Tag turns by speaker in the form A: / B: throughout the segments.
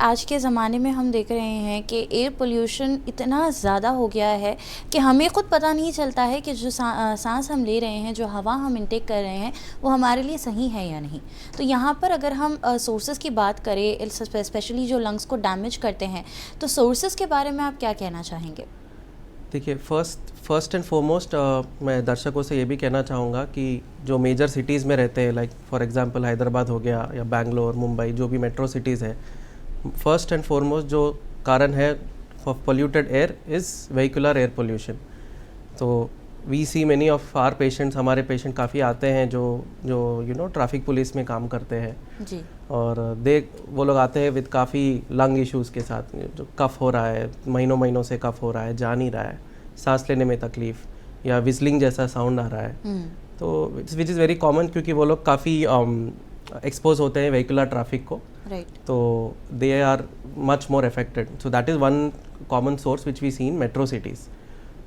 A: आज के ज़माने में हम देख रहे हैं कि एयर पोल्यूशन इतना ज़्यादा हो गया है कि हमें ख़ुद पता नहीं चलता है कि जो सांस हम ले रहे हैं, जो हवा हम इनटेक कर रहे हैं, वो हमारे लिए सही है या नहीं। तो यहाँ पर अगर हम सोर्सेज़ की बात करें, स्पेशली जो लंग्स को डैमेज करते हैं, तो सोर्सेज़ के बारे में आप क्या कहना चाहेंगे?
B: देखिए, फर्स्ट एंड फॉरमोस्ट मैं दर्शकों से ये भी कहना चाहूँगा कि जो मेजर सिटीज़ में रहते हैं, लाइक फॉर एग्जांपल हैदराबाद हो गया या बैंगलोर, मुंबई, जो भी मेट्रो सिटीज़ है, फर्स्ट एंड फॉरमोस्ट जो कारण है for polluted air is vehicular air pollution. तो we see many of our patients, हमारे पेशेंट काफ़ी आते हैं जो ट्रैफिक पुलिस में काम करते हैं
A: जी।
B: और वो लोग आते हैं विद काफ़ी लंग इश्यूज़ के साथ, जो कफ़ हो रहा है, महीनों महीनों से कफ़ हो रहा है, जा नहीं रहा है, सांस लेने में तकलीफ़ या विस्लिंग जैसा साउंड आ रहा है। तो विच इज़ वेरी कॉमन, क्योंकि वो लोग काफ़ी एक्सपोज होते हैं व्हीकुलर ट्रैफिक को, तो they are much more affected. So that is one common source which we see in metro cities.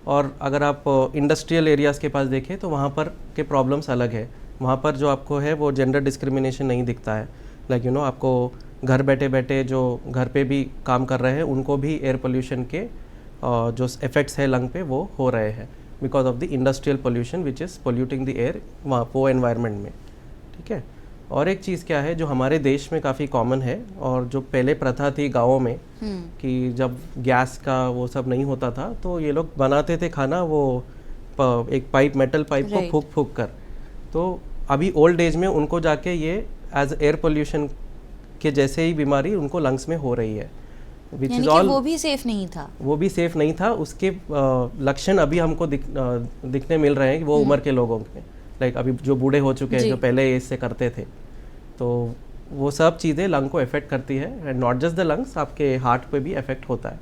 B: और अगर आप इंडस्ट्रियल एरियाज़ के पास देखें तो वहाँ पर के प्रॉब्लम्स अलग है। वहाँ पर जो आपको है वो जेंडर डिस्क्रिमिनेशन नहीं दिखता है। लाइक आपको घर बैठे बैठे जो घर पे भी काम कर रहे हैं उनको भी एयर पोल्यूशन के जो इफ़ेक्ट्स है लंग पे वो हो रहे हैं, because of the industrial pollution which is polluting the air वहाँ वो एनवायरनमेंट में। ठीक है। और एक चीज़ क्या है जो हमारे देश में काफ़ी कॉमन है और जो पहले प्रथा थी गाँवों में कि जब गैस का वो सब नहीं होता था तो ये लोग बनाते थे खाना वो एक मेटल पाइप को फूंक फूंक कर। तो अभी ओल्ड एज में उनको जाके ये एज एयर पोल्यूशन के जैसे ही बीमारी उनको लंग्स में हो रही है, विच इज ऑल।
A: वो भी सेफ नहीं था,
B: वो भी सेफ नहीं था। उसके लक्षण अभी हमको दिखने मिल रहे हैं कि वो उम्र के लोगों के, लाइक अभी जो बूढ़े हो चुके हैं, जो पहले एज से करते थे, तो वो सब चीज़ें लंग को इफेक्ट करती है। And not just the lungs, आपके हार्ट पे भी इफेक्ट होता है।